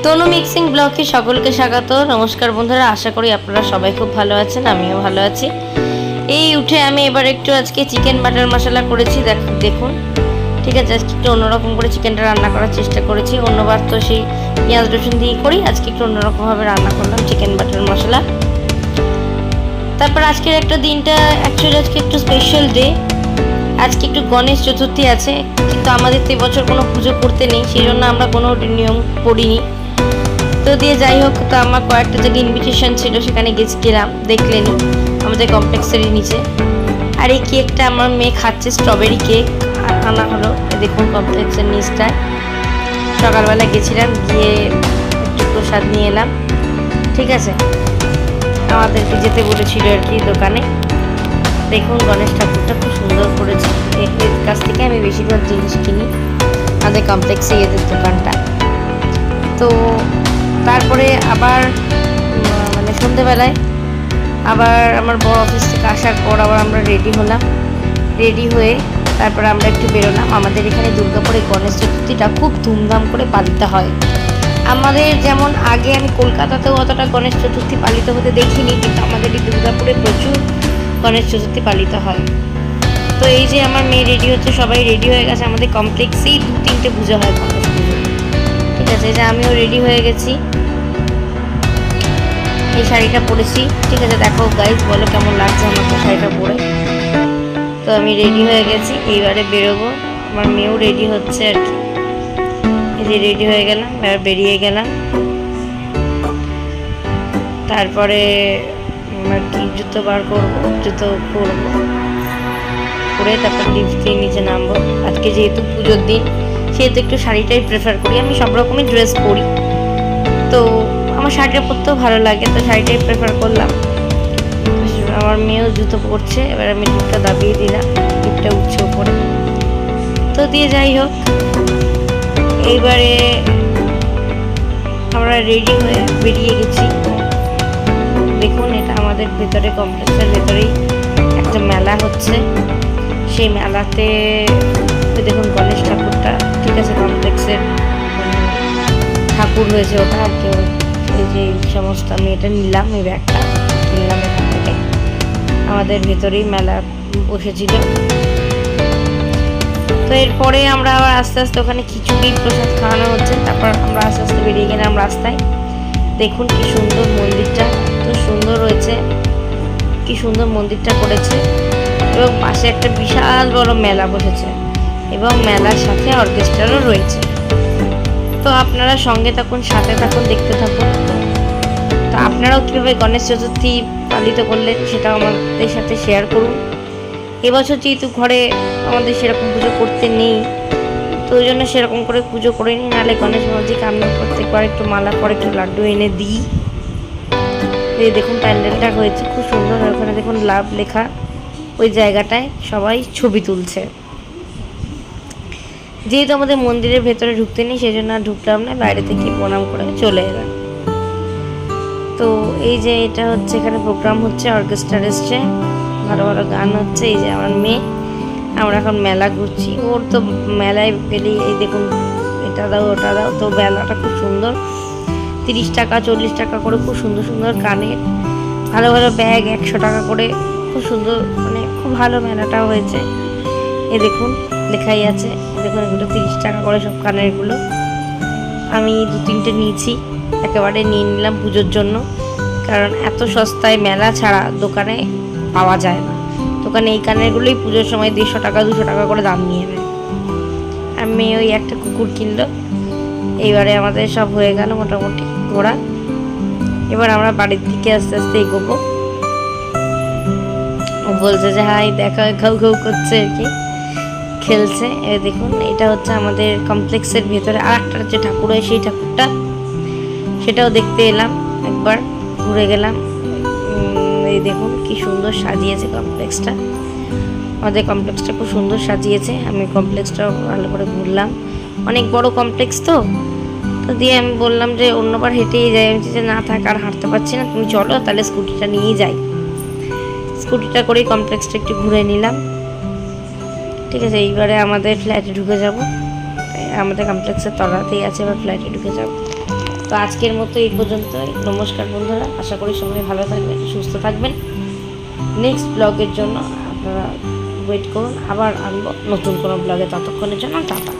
তনু mixing ব্লগে সকলকে স্বাগত। নমস্কার বন্ধুরা, আশা করি আপনারা সবাই খুব ভালো আছেন, আমিও ভালো আছি। এই উঠে আমি এবার একটু আজকে চিকেন বাটার মশলা করেছি। দেখুন, ঠিক আছে, আজকে একটু অন্যরকম করে চিকেনটা রান্না করার চেষ্টা করেছি। অন্যবার তো সেই পেঁয়াজ রসুন দিয়ে করি, আজকে একটু অন্যরকমভাবে রান্না করলাম চিকেন বাটার মশলা। তারপর আজকের একটা দিনটা অ্যাকচুয়ালি আজকে একটু স্পেশাল ডে। আজকে একটু গণেশ চতুর্থী আছে, কিন্তু আমাদের তো এবছর কোনো পুজো করতে নেই, সেই জন্য আমরা কোনো নিয়ম করিনি। তো দিয়ে যাই হোক, তো আমার কয়েকটা জায়গায় ইনভিটেশন ছিল, সেখানে গেছিলাম, দেখলেনি আমাদের কমপ্লেক্সেরই নিচে। আর এই কেকটা আমার মেয়ে খাচ্ছে, স্ট্রবেরি কেক আনা হলো, দেখুন কমপ্লেক্সের নিচটায়। সকালবেলা গেছিলাম, গিয়ে একটু প্রসাদ নিয়ে এলাম। ঠিক আছে, আমাদেরকে যেতে বলেছিল আর কি দোকানে। দেখুন গণেশ ঠাকুরটা খুব সুন্দর করেছে, এর কাছ থেকে আমি বেশিরভাগ জিনিস কিনি, আমাদের কমপ্লেক্সে এদের দোকানটা। তো তারপরে আবার মানে সন্ধেবেলায় আবার আমার বড় অফিস থেকে আসার পর আবার আমরা রেডি হলাম। রেডি হয়ে তারপরে আমরা একটু বেরোলাম। আমাদের এখানে দুর্গাপুরে গণেশ চতুর্থীটা খুব ধুমধাম করে পালিত হয়। আমাদের যেমন আগে আমি কলকাতাতেও অতটা গণেশ চতুর্থী পালিত হতে দেখিনি, কিন্তু আমাদের এই দুর্গাপুরে প্রচুর গণেশ চতুর্থী পালিত হয়। তো এই যে আমার মেয়ে রেডি হচ্ছে, সবাই রেডি হয়ে গেছে। আমাদের কমপ্লেক্সেই 2-3টে পুজো হয় গণেশ পুজো। ঠিক আছে, যে আমিও রেডি হয়ে গেছি, এই শাড়িটা পরেছি। ঠিক আছে, দেখো গাইজ, বলো কেমন লাগছে আমাকে শাড়িটা পরে। তো আমি রেডি হয়ে গেছি, এইবারে বেরোবো। আমার মেয়েও রেডি হচ্ছে আর কি। এই যে রেডি হয়ে গেলাম, এবার বেরিয়ে গেলাম। তারপরে আর কি জুতো বার করবো, জুতো পরবো, পরে তারপর লিফট দিয়ে নিচে নামবো। আজকে যেহেতু পুজোর দিন, সেহেতু একটু শাড়িটাই প্রেফার করি। আমি সব রকমই ড্রেস পরি, তো আমার শাড়িটা পরতেও ভালো লাগে, তো শাড়িটাই প্রেফার করলাম। আমার মেয়েও জুতো পরছে, এবার আমি লিফটটা দাবিয়ে দিলাম, লিফটটা উঠছে উপরে। তো দিয়ে যাই হোক, এইবারে আমরা রেডি হয়ে বেরিয়ে গেছি। দেখুন, এটা আমাদের ভেতরে কমপ্লেক্সের ভেতরেই একটা মেলা হচ্ছে। সেই মেলাতে দেখুন গণেশ ঠাকুরটা, ঠিক আছে, কমপ্লেক্সের ঠাকুর হয়েছে ওটা আর কি। এই যে সমস্ত আমি এটা নিলাম, এই ব্যাগটা নিলাম এখান থেকে। আমাদের ভেতরেই মেলা বসেছিল। তো এরপরে আমরা আবার আস্তে আস্তে ওখানে খিচুড়ি প্রসাদ খাওয়ানো হচ্ছে। তারপর আমরা আস্তে আস্তে বেরিয়ে গেলাম রাস্তায়। দেখুন কি সুন্দর মন্দিরটা, এত সুন্দর হয়েছে, কি সুন্দর মন্দিরটা করেছে। এবং পাশে একটা বিশাল বড় মেলা বসেছে, এবং মেলার সাথে অর্কেস্ট্রারও রয়েছে। তো আপনারা সঙ্গে থাকুন, সাথে থাকুন, দেখতে থাকুন। তো আপনারাও কীভাবে গণেশ চতুর্থী পালিত করলেন সেটাও আমাদের সাথে শেয়ার করুন। এবছর যেহেতু ঘরে আমাদের সেরকম পুজো করতে নেই, তো ওই জন্য সেরকম করে পুজো করে নিই। নাহলে গণেশ বাবাজিকে আমি প্রত্যেকবার একটু মালা করে একটু লাড্ডু এনে দিই। এই দেখুন প্যান্ডেলটা হয়েছে খুব সুন্দর, ওখানে দেখুন লাভ লেখা, ওই জায়গাটায় সবাই ছবি তুলছে। যেহেতু আমাদের মন্দিরের ভেতরে ঢুকতে নেই, সেই জন্য আর ঢুকলাম না, বাইরে থেকে প্রণাম করে চলে এলাম। তো এই যে এটা হচ্ছে, এখানে প্রোগ্রাম হচ্ছে, অর্কেস্ট্রা এসছে, ভালো ভালো গান হচ্ছে। এই যে আমার মেয়ে, আমরা এখন মেলা ঘুরছি। ওর তো মেলায় গেলে এই দেখুন এটা দাও ওটা দাও। তো মেলাটা খুব সুন্দর, 30 টাকা 40 টাকা করে খুব সুন্দর সুন্দর কানের, ভালো ভালো ব্যাগ 100 টাকা করে, খুব সুন্দর, মানে খুব ভালো মেলাটাও হয়েছে। এই দেখুন লেখাই আছে, দেখুন এগুলো 30 টাকা করে সব কানেরগুলো। আমি 2-3টে নিয়েছি, একেবারে নিয়ে নিলাম পুজোর জন্য, কারণ এত সস্তায় মেলা ছাড়া দোকানে পাওয়া যায় না। দোকানে এই কানেরগুলোই পুজোর সময় 150 টাকা 200 টাকা করে দাম নিয়ে নেয়। আমি ওই একটা কুকুর কিনলো। এইবারে আমাদের সব হয়ে গেল মোটামুটি ঘোরা। এবার আমরা বাড়ির দিকে আস্তে আস্তে এগোবো। ও বলছে যে হাই দেখা, ঘাউ ঘাউ করছে আর কি, খেলছে। এই দেখুন এটা হচ্ছে আমাদের কমপ্লেক্সের ভেতরে আর একটা যে ঠাকুর হয়, সেই ঠাকুরটা, সেটাও দেখতে এলাম, একবার ঘুরে গেলাম। এই দেখুন কি সুন্দর সাজিয়েছে কমপ্লেক্সটা, আমাদের কমপ্লেক্সটা খুব সুন্দর সাজিয়েছে। আমি কমপ্লেক্সটাও ভালো করে ঘুরলাম, অনেক বড় কমপ্লেক্স তো। তো দিয়ে আমি বললাম যে অন্যবার হেঁটেই যাই, আমি যে না থাক আর হাঁটতে পারছি না, তুমি চলো তাহলে স্কুটিটা নিয়েই যাই। স্কুটিটা করেই কমপ্লেক্সটা একটু ঘুরে নিলাম। ঠিক আছে, এইবারে আমাদের ফ্ল্যাটে ঢুকে যাব। আমাদের কমপ্লেক্সের তলাতেই আছে, এবার ফ্ল্যাটে ঢুকে যাব। তো আজকের মতো এই পর্যন্তই। নমস্কার বন্ধুরা, আশা করি সবাই ভালো থাকবেন, সুস্থ থাকবেন। নেক্সট ব্লগের জন্য আপনারা ওয়েট করুন, আবার আনবো নতুন কোনো ব্লগে। ততক্ষণের জন্য টাটা।